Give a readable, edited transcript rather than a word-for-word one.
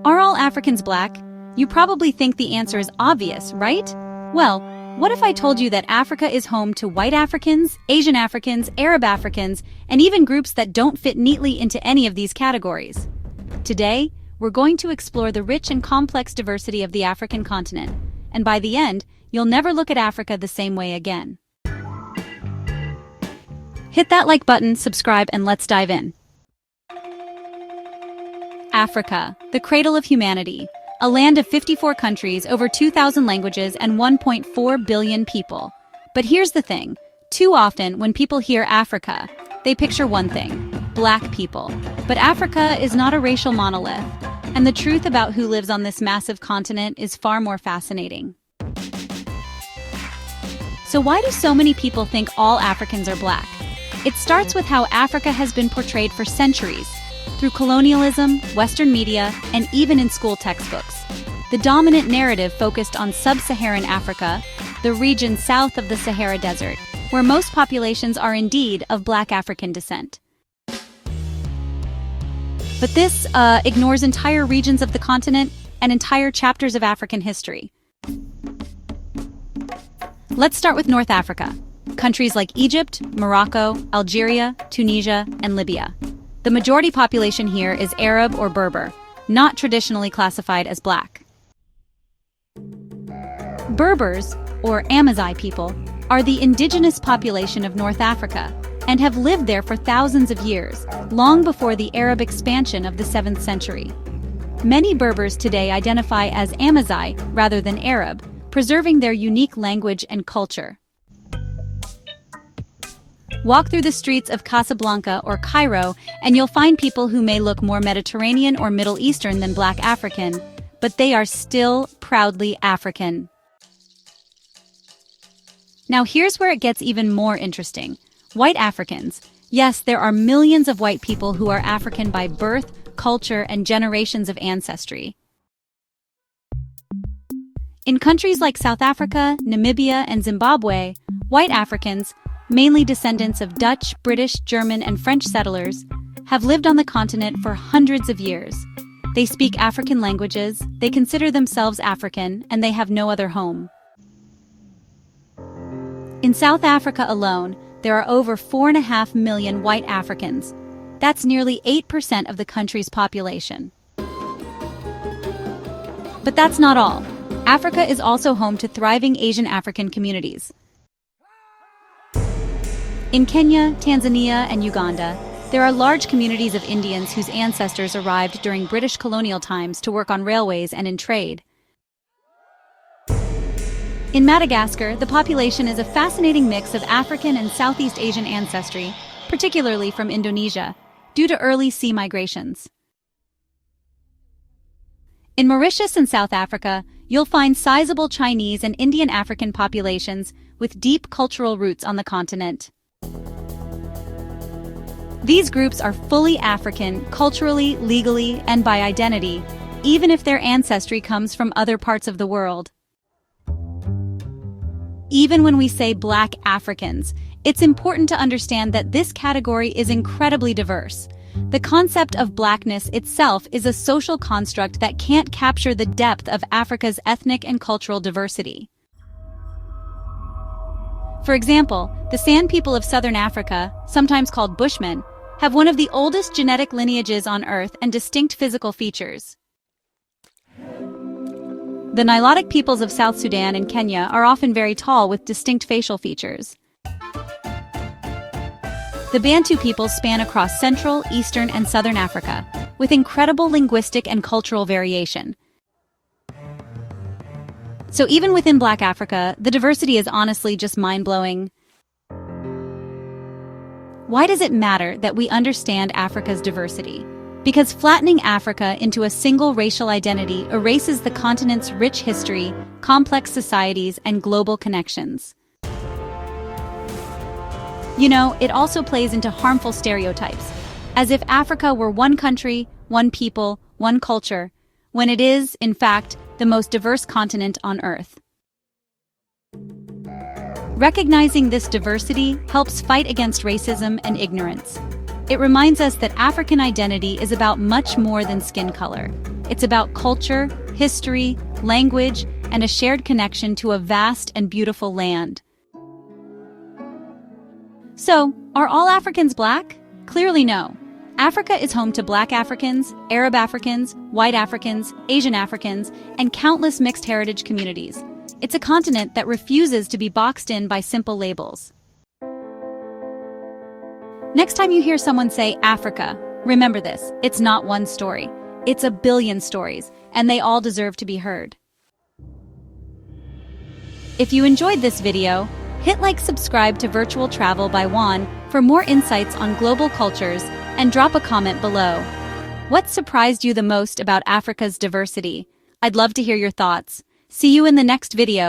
Are all Africans black? You probably think the answer is obvious, right? Well, what if I told you that Africa is home to white Africans, Asian Africans, Arab Africans, and even groups that don't fit neatly into any of these categories? Today, we're going to explore the rich and complex diversity of the African continent, and by the end, you'll never look at Africa the same way again. Hit that like button, subscribe, and let's dive in. Africa, the cradle of humanity, a land of 54 countries, over 2,000 languages, and 1.4 billion people. But here's the thing, too often when people hear Africa, they picture one thing, black people. But Africa is not a racial monolith, and the truth about who lives on this massive continent is far more fascinating. So why do so many people think all Africans are black? It starts with how Africa has been portrayed for centuries, through colonialism, Western media, and even in school textbooks. The dominant narrative focused on sub-Saharan Africa, the region south of the Sahara Desert, where most populations are indeed of black African descent. But this ignores entire regions of the continent and entire chapters of African history. Let's start with North Africa. Countries like Egypt, Morocco, Algeria, Tunisia, and Libya. The majority population here is Arab or Berber, not traditionally classified as black. Berbers, or Amazigh people, are the indigenous population of North Africa and have lived there for thousands of years, long before the Arab expansion of the 7th century. Many Berbers today identify as Amazigh rather than Arab, preserving their unique language and culture. Walk through the streets of Casablanca or Cairo, and you'll find people who may look more Mediterranean or Middle Eastern than black African, but they are still proudly African. Now here's where it gets even more interesting. White Africans. Yes, there are millions of white people who are African by birth, culture, and generations of ancestry. In countries like South Africa, Namibia, and Zimbabwe, white Africans, mainly descendants of Dutch, British, German, and French settlers, have lived on the continent for hundreds of years. They speak African languages, they consider themselves African, and they have no other home. In South Africa alone, there are over 4.5 million white Africans. That's nearly 8% of the country's population. But that's not all. Africa is also home to thriving Asian African communities. In Kenya, Tanzania, and Uganda, there are large communities of Indians whose ancestors arrived during British colonial times to work on railways and in trade. In Madagascar, the population is a fascinating mix of African and Southeast Asian ancestry, particularly from Indonesia, due to early sea migrations. In Mauritius and South Africa, you'll find sizable Chinese and Indian African populations with deep cultural roots on the continent. These groups are fully African, culturally, legally, and by identity, even if their ancestry comes from other parts of the world. Even when we say black Africans, it's important to understand that this category is incredibly diverse. The concept of blackness itself is a social construct that can't capture the depth of Africa's ethnic and cultural diversity. For example, the San people of southern Africa, sometimes called Bushmen, have one of the oldest genetic lineages on Earth and distinct physical features. The Nilotic Peoples of South Sudan and Kenya are often very tall with distinct facial features. The Bantu Peoples span across Central, Eastern, and Southern Africa, with incredible linguistic and cultural variation. So even within Black Africa, the diversity is honestly just mind-blowing. Why does it matter that we understand Africa's diversity? Because flattening Africa into a single racial identity erases the continent's rich history, complex societies, and global connections. You know, it also plays into harmful stereotypes, as if Africa were one country, one people, one culture, when it is, in fact, the most diverse continent on Earth. Recognizing this diversity helps fight against racism and ignorance. It reminds us that African identity is about much more than skin color. It's about culture, history, language, and a shared connection to a vast and beautiful land. So, are all Africans black? Clearly no. Africa is home to Black Africans, Arab Africans, White Africans, Asian Africans, and countless mixed heritage communities. It's a continent that refuses to be boxed in by simple labels. Next time you hear someone say Africa, remember this: it's not one story. It's a billion stories, and they all deserve to be heard. If you enjoyed this video, hit like, subscribe to Virtual Travel by Juan for more insights on global cultures, and drop a comment below. What surprised you the most about Africa's diversity? I'd love to hear your thoughts. See you in the next video.